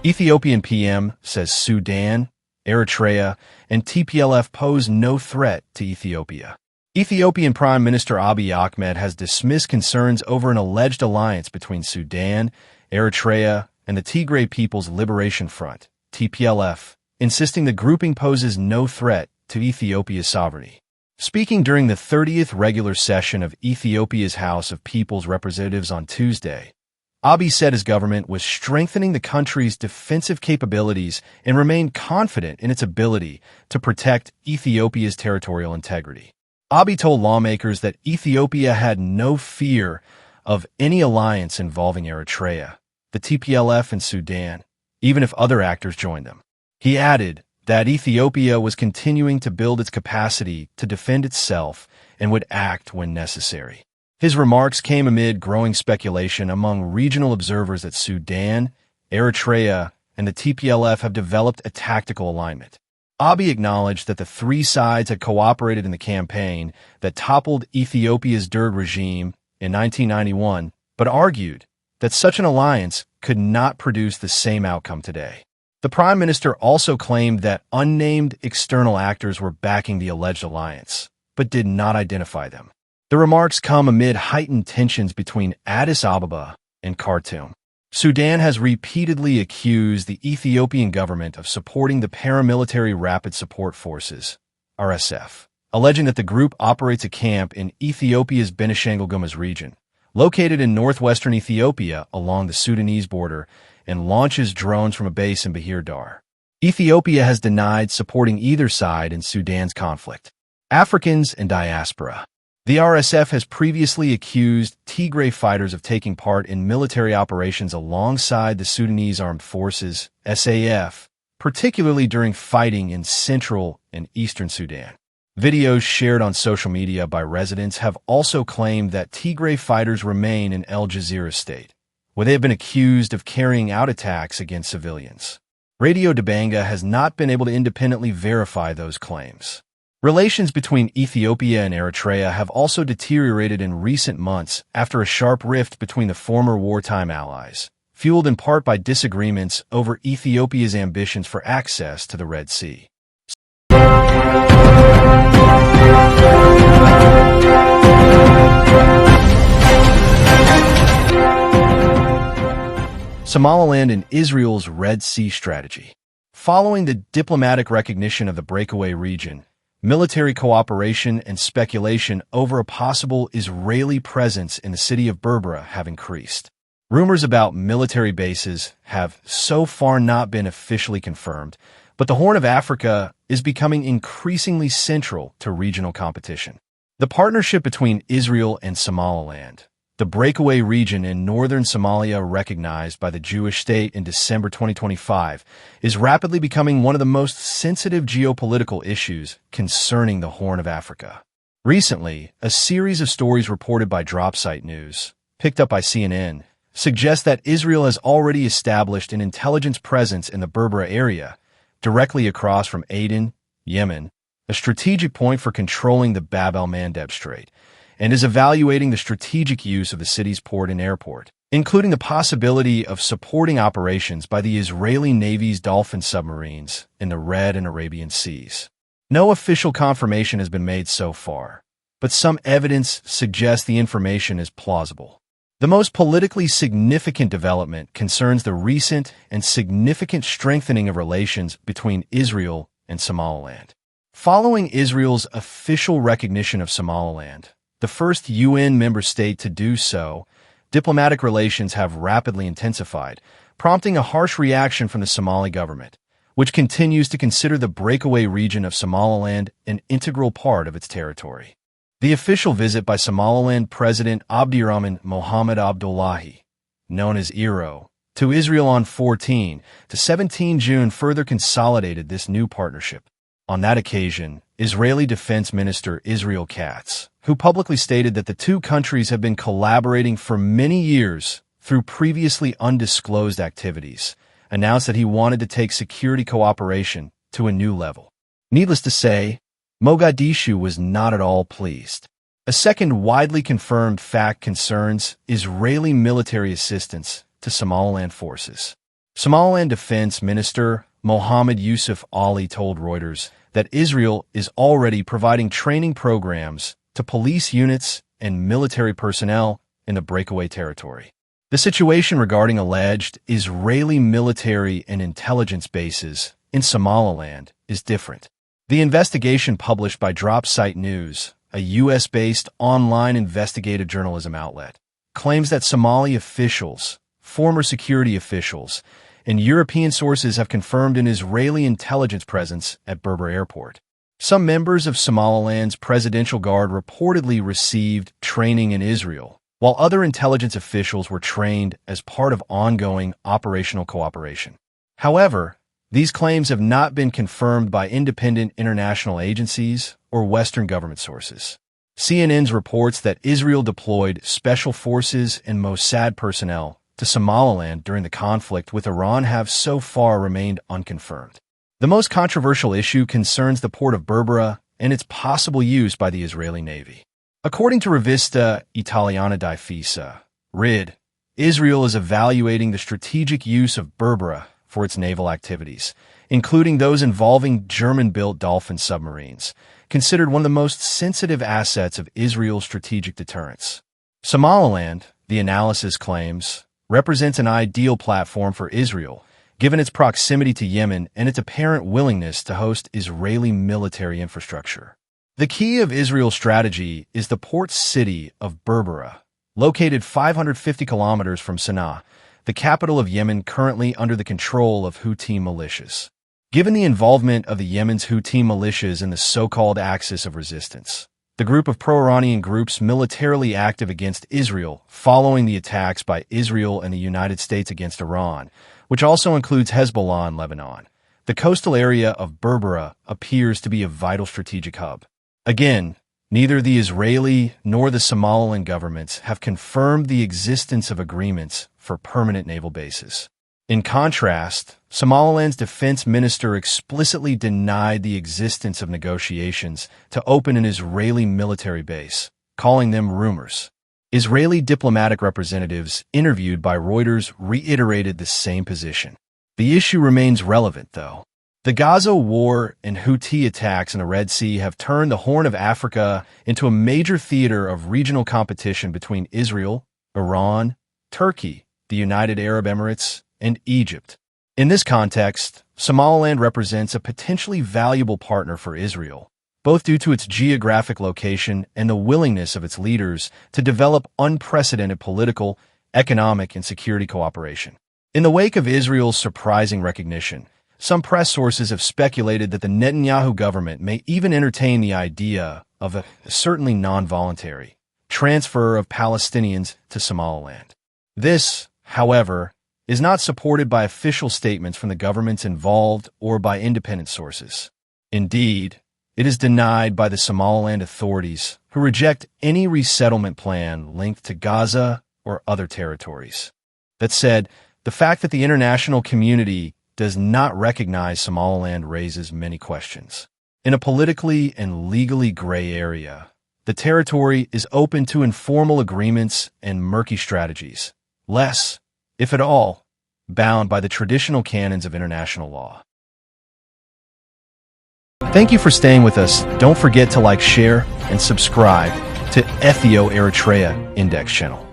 Ethiopian PM says Sudan, Eritrea, and TPLF pose no threat to Ethiopia. Ethiopian Prime Minister Abiy Ahmed has dismissed concerns over an alleged alliance between Sudan, Eritrea, and the Tigray People's Liberation Front, TPLF, insisting the grouping poses no threat to Ethiopia's sovereignty. Speaking during the 30th regular session of Ethiopia's House of People's Representatives on Tuesday, Abiy said his government was strengthening the country's defensive capabilities and remained confident in its ability to protect Ethiopia's territorial integrity. Abiy told lawmakers that Ethiopia had no fear of any alliance involving Eritrea, the TPLF, and Sudan, even if other actors joined them. He added that Ethiopia was continuing to build its capacity to defend itself and would act when necessary. His remarks came amid growing speculation among regional observers that Sudan, Eritrea, and the TPLF have developed a tactical alignment. Abiy acknowledged that the three sides had cooperated in the campaign that toppled Ethiopia's Derg regime in 1991, but argued that such an alliance could not produce the same outcome today. The Prime Minister also claimed that unnamed external actors were backing the alleged alliance, but did not identify them. The remarks come amid heightened tensions between Addis Ababa and Khartoum. Sudan has repeatedly accused the Ethiopian government of supporting the Paramilitary Rapid Support Forces, RSF, alleging that the group operates a camp in Ethiopia's Benishangul Gumuz region, located in northwestern Ethiopia along the Sudanese border, and launches drones from a base in Bahir Dar. Ethiopia has denied supporting either side in Sudan's conflict. Africans and diaspora. The RSF has previously accused Tigray fighters of taking part in military operations alongside the Sudanese Armed Forces, SAF, particularly during fighting in central and eastern Sudan. Videos shared on social media by residents have also claimed that Tigray fighters remain in El Jazeera state, where they have been accused of carrying out attacks against civilians. Radio Debanga has not been able to independently verify those claims. Relations between Ethiopia and Eritrea have also deteriorated in recent months after a sharp rift between the former wartime allies, fueled in part by disagreements over Ethiopia's ambitions for access to the Red Sea. Somaliland and Israel's Red Sea strategy. Following the diplomatic recognition of the breakaway region, military cooperation and speculation over a possible Israeli presence in the city of Berbera have increased. Rumors about military bases have so far not been officially confirmed, but the Horn of Africa is becoming increasingly central to regional competition. The partnership between Israel and Somaliland, the breakaway region in northern Somalia recognized by the Jewish state in December 2025, is rapidly becoming one of the most sensitive geopolitical issues concerning the Horn of Africa. Recently, a series of stories reported by Dropsite News, picked up by CNN, suggest that Israel has already established an intelligence presence in the Berbera area, directly across from Aden, Yemen, a strategic point for controlling the Bab el-Mandeb Strait, and is evaluating the strategic use of the city's port and airport, including the possibility of supporting operations by the Israeli Navy's Dolphin submarines in the Red and Arabian Seas. No official confirmation has been made so far, but some evidence suggests the information is plausible. The most politically significant development concerns the recent and significant strengthening of relations between Israel and Somaliland. Following Israel's official recognition of Somaliland, the first UN member state to do so, diplomatic relations have rapidly intensified, prompting a harsh reaction from the Somali government, which continues to consider the breakaway region of Somaliland an integral part of its territory. The official visit by Somaliland President Abdirahman Mohamed Abdullahi, known as Ero, to Israel on 14 to 17 June further consolidated this new partnership. On that occasion, Israeli Defense Minister Israel Katz, who publicly stated that the two countries have been collaborating for many years through previously undisclosed activities, announced that he wanted to take security cooperation to a new level. Needless to say, Mogadishu was not at all pleased. A second widely confirmed fact concerns Israeli military assistance to Somaliland forces. Somaliland Defense Minister Mohammed Yusuf Ali told Reuters that Israel is already providing training programs to police units and military personnel in the breakaway territory. The situation regarding alleged Israeli military and intelligence bases in Somaliland is different. The investigation published by Dropsite News, a U.S.-based online investigative journalism outlet, claims that Somali officials, former security officials, and European sources have confirmed an Israeli intelligence presence at Berbera airport. Some members of Somaliland's Presidential Guard reportedly received training in Israel, while other intelligence officials were trained as part of ongoing operational cooperation. However, these claims have not been confirmed by independent international agencies or Western government sources. CNN's reports that Israel deployed special forces and Mossad personnel to Somaliland during the conflict with Iran have so far remained unconfirmed. The most controversial issue concerns the port of Berbera and its possible use by the Israeli Navy. According to Rivista Italiana Difesa, RID, Israel is evaluating the strategic use of Berbera for its naval activities, including those involving German-built Dolphin submarines, considered one of the most sensitive assets of Israel's strategic deterrence. Somaliland, the analysis claims, represents an ideal platform for Israel, given its proximity to Yemen and its apparent willingness to host Israeli military infrastructure. The key of Israel's strategy is the port city of Berbera, located 550 kilometers from Sana'a, the capital of Yemen currently under the control of Houthi militias. Given the involvement of the Yemen's Houthi militias in the so-called Axis of Resistance, the group of pro-Iranian groups militarily active against Israel following the attacks by Israel and the United States against Iran, which also includes Hezbollah in Lebanon, the coastal area of Berbera appears to be a vital strategic hub. Again, neither the Israeli nor the Somaliland governments have confirmed the existence of agreements for permanent naval bases. In contrast, Somaliland's defense minister explicitly denied the existence of negotiations to open an Israeli military base, calling them rumors. Israeli diplomatic representatives interviewed by Reuters reiterated the same position. The issue remains relevant, though. The Gaza war and Houthi attacks in the Red Sea have turned the Horn of Africa into a major theater of regional competition between Israel, Iran, Turkey, the United Arab Emirates, and Egypt. In this context, Somaliland represents a potentially valuable partner for Israel, both due to its geographic location and the willingness of its leaders to develop unprecedented political, economic, and security cooperation. In the wake of Israel's surprising recognition, some press sources have speculated that the Netanyahu government may even entertain the idea of a certainly non-voluntary transfer of Palestinians to Somaliland. This, however, is not supported by official statements from the governments involved or by independent sources. Indeed, it is denied by the Somaliland authorities, who reject any resettlement plan linked to Gaza or other territories. That said, the fact that the international community does not recognize Somaliland raises many questions. In a politically and legally gray area, the territory is open to informal agreements and murky strategies, less, if at all, bound by the traditional canons of international law. Thank you for staying with us. Don't forget to like, share, and subscribe to Ethio-Eritrea Index channel.